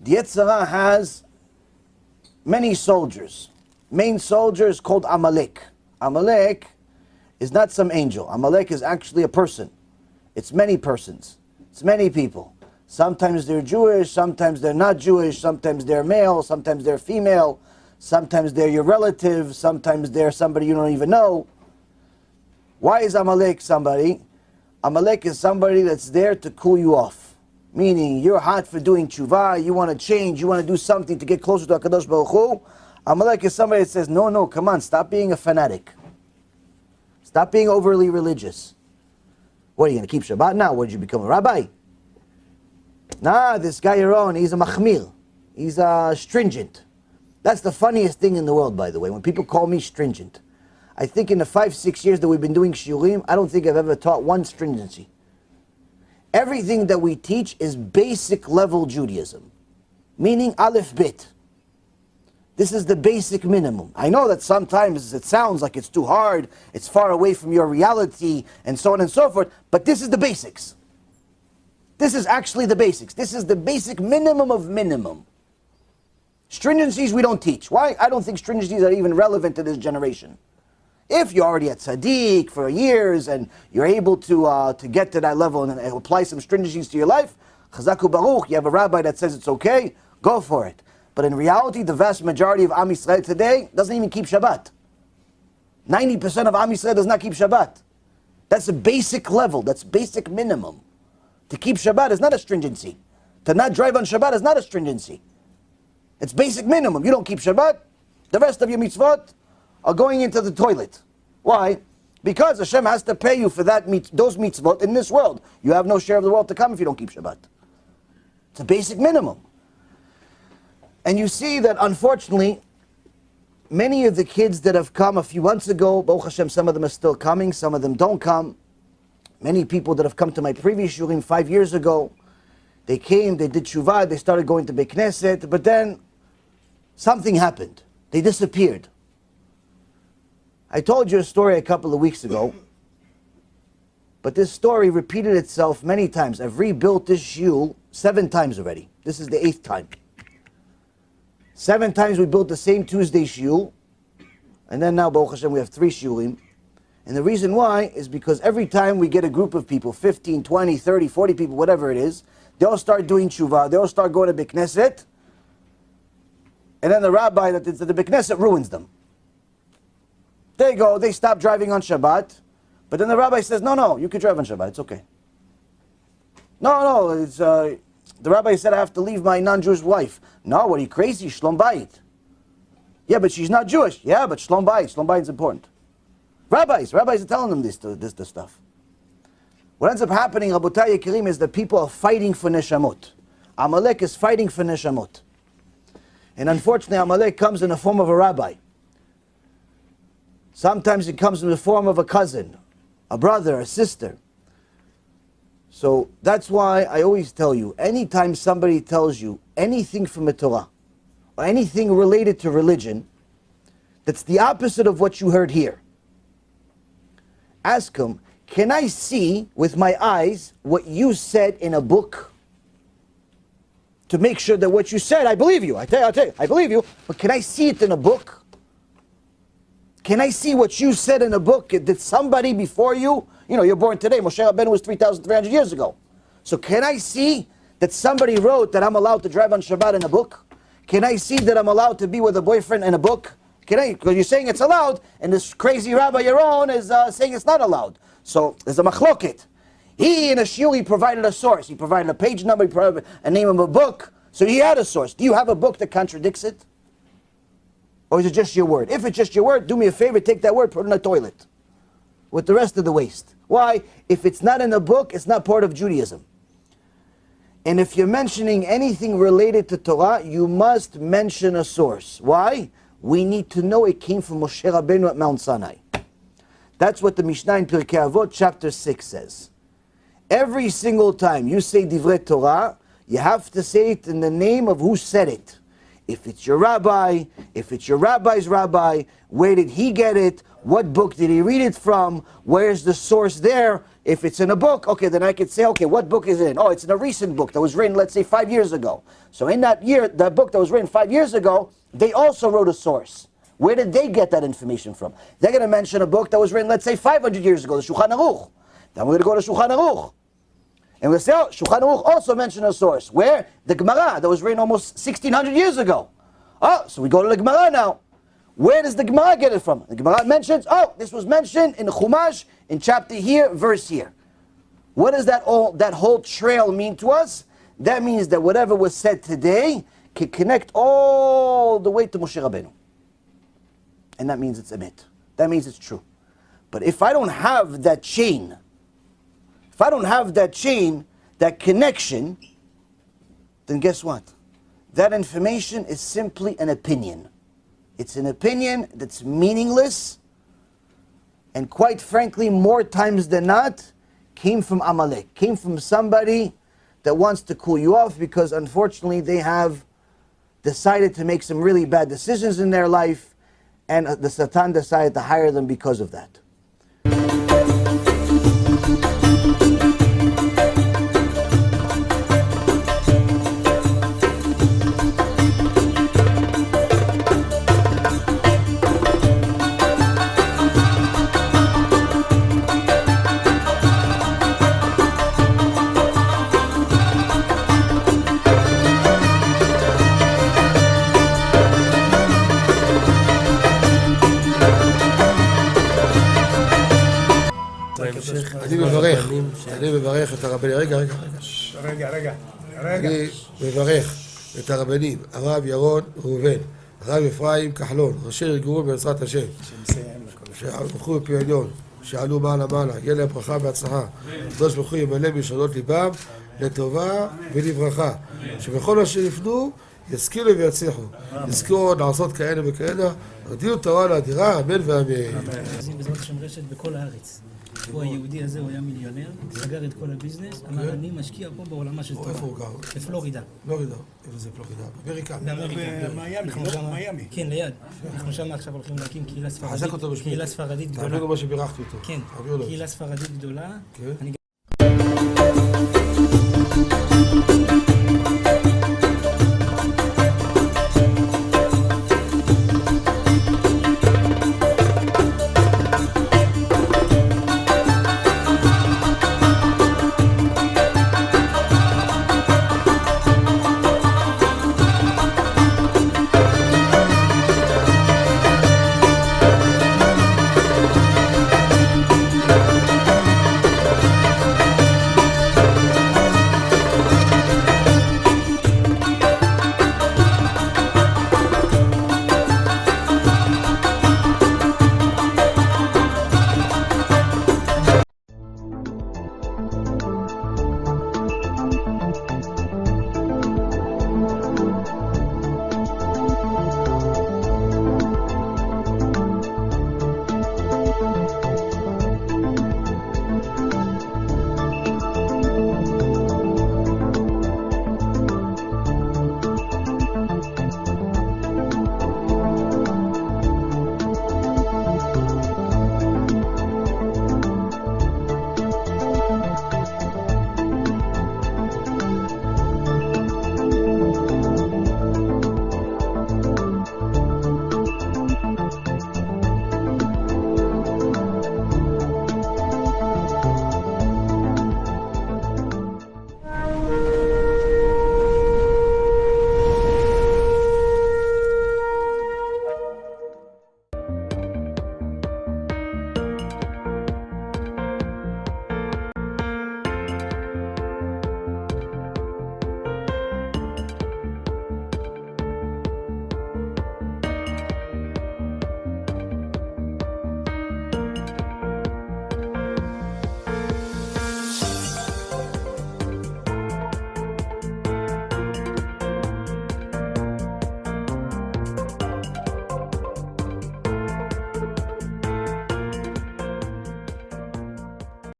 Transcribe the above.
The Yetzer Hara has many soldiers. Main soldier is called Amalek. Amalek is not some angel. Amalek is actually a person. It's many persons. It's many people. Sometimes they're Jewish, sometimes they're not Jewish, sometimes they're male, sometimes they're female, sometimes they're your relative, sometimes they're somebody you don't even know. Why is Amalek somebody? Amalek is somebody that's there to cool you off. Meaning, you're hot for doing tshuva, you want to change, you want to do something to get closer to HaKadosh Baruch Hu. Amalek is somebody that says, no, come on, stop being a fanatic. Stop being overly religious. What, are you going to keep Shabbat now? What, did you become a rabbi? Nah, this guy Yaron, he's a machmir. He's stringent. That's the funniest thing in the world, by the way, when people call me stringent. I think in the 5-6 years that we've been doing shiurim, I don't think I've ever taught one stringency. Everything that we teach is basic level Judaism. Meaning Aleph Bet. This is the basic minimum. I know that sometimes it sounds like it's too hard, it's far away from your reality, and so on and so forth, but this is the basics. This is actually the basics. This is the basic minimum of minimum. Stringencies we don't teach. Why? I don't think stringencies are even relevant to this generation. If you're already at Tzaddik for years and you're able to get to that level and apply some stringencies to your life, Chazaku Baruch, you have a rabbi that says it's okay, go for it. But in reality, the vast majority of Am Yisrael today doesn't even keep Shabbat. 90% of Am Yisrael does not keep Shabbat. That's a basic level, that's basic minimum. To keep Shabbat is not a stringency. To not drive on Shabbat is not a stringency. It's basic minimum. You don't keep Shabbat, the rest of your mitzvot are going into the toilet. Why? Because Hashem has to pay you for those mitzvot in this world. You have no share of the world to come if you don't keep Shabbat. It's a basic minimum. And you see that unfortunately, many of the kids that have come a few months ago, Baruch Hashem, some of them are still coming, some of them don't come. Many people that have come to my previous shurim 5 years ago, they came, they did tshuva, they started going to Beit Knesset, but then something happened. They disappeared. I told you a story a couple of weeks ago, but this story repeated itself many times. I've rebuilt this shiur 7 times already. This is the 8th time. 7 times we built the same Tuesday shiur, and then now, Baruch Hashem, we have 3 shiurim. And the reason why is because every time we get a group of people, 15, 20, 30, 40 people, whatever it is, they all start doing tshuva, they all start going to Beit Knesset, and then the rabbi that is at the Beit Knesset ruins them. They go, they stop driving on Shabbat, but then the rabbi says, no, you can drive on Shabbat, it's okay. No, it's, the rabbi said I have to leave my non-Jewish wife. No, what are you, crazy? Shlom Bayit. Yeah, but she's not Jewish. Yeah, but Shlom Bayit is important. Rabbis are telling them this stuff. What ends up happening, Rabotai Yekirim, is that people are fighting for neshamot. Amalek is fighting for neshamot. And unfortunately, Amalek comes in the form of a rabbi. Sometimes it comes in the form of a cousin, a brother, a sister. So that's why I always tell you, anytime somebody tells you anything from the Torah, or anything related to religion, that's the opposite of what you heard here, ask him, can I see with my eyes what you said in a book? To make sure that what you said, I believe you. I tell you, I believe you. But can I see it in a book? Can I see what you said in a book? Did somebody before you, you're born today, Moshe Rabbeinu was 3,300 years ago. So can I see that somebody wrote that I'm allowed to drive on Shabbat in a book? Can I see that I'm allowed to be with a boyfriend in a book? Because you're saying it's allowed, and this crazy Rabbi Yaron is saying it's not allowed. So there's a machloket. He, in a shiur, he provided a source. He provided a page number, he provided a name of a book. So he had a source. Do you have a book that contradicts it? Or is it just your word? If it's just your word, do me a favor, take that word, put it in the toilet with the rest of the waste. Why? If it's not in a book, it's not part of Judaism. And if you're mentioning anything related to Torah, you must mention a source. Why? We need to know it came from Moshe Rabbeinu at Mount Sinai. That's what the Mishnah in Pirkei Avot, chapter 6 says. Every single time you say Divrei Torah, you have to say it in the name of who said it. If it's your rabbi, if it's your rabbi's rabbi, where did he get it? What book did he read it from? Where's the source there? If it's in a book, okay, then I could say, okay, what book is it in? Oh, it's in a recent book that was written, let's say, 5 years ago. So in that year, that book that was written 5 years ago, they also wrote a source. Where did they get that information from? They're going to mention a book that was written, let's say, 500 years ago, the Shulchan Aruch. Then we're going to go to Shulchan Aruch. And we'll say, oh, Shulchan Aruch also mentioned a source. Where? The Gemara that was written almost 1600 years ago. Oh, so we go to the Gemara now. Where does the Gemara get it from? The Gemara mentions, oh, this was mentioned in the Chumash, in chapter here, verse here. What does that whole trail mean to us? That means that whatever was said today can connect all the way to Moshe Rabbeinu. And that means it's emet. That means it's true. But if I don't have that chain, that connection, then guess what? That information is simply an opinion. It's an opinion that's meaningless, and quite frankly, more times than not, came from Amalek, came from somebody that wants to cool you off because unfortunately they have decided to make some really bad decisions in their life, and the Satan decided to hire them because of that. אני מברך את הרבנים, אני מברך את הרבנים, הרב ירון ראובן, הרב אפרים כחלון, ראשי ארגון בעזרת השם, שהלכו בפי עליון, שעלו מעלה, יהיה להם ברכה והצלחה, הקדוש ברוך הוא ימלא בישועות ליבם לטובה ולברכה, שבכל מה שיפנו ישכילו ויצליחו, יזכו עוד לעשות כאלה וכאלה, הודיעו תורה לאדירה, אמן ואמן. בעזרת השם רשת בכל הארץ. הוא היהודי הזה, הוא היה מיליונר, סגר את כל הביזנס, אמר אני משקיע פה בעולמה של תורה. איפה הוא גר? בפלורידה. פלורידה, איפה זה פלורידה? באמריקה. במיימי. כן, ליד. אנחנו שם עכשיו הולכים להקים קהילה ספרדית. חזק אותו בשביל. קהילה ספרדית גדולה. תעבירו מה שבירכתי אותו. כן, קהילה ספרדית גדולה.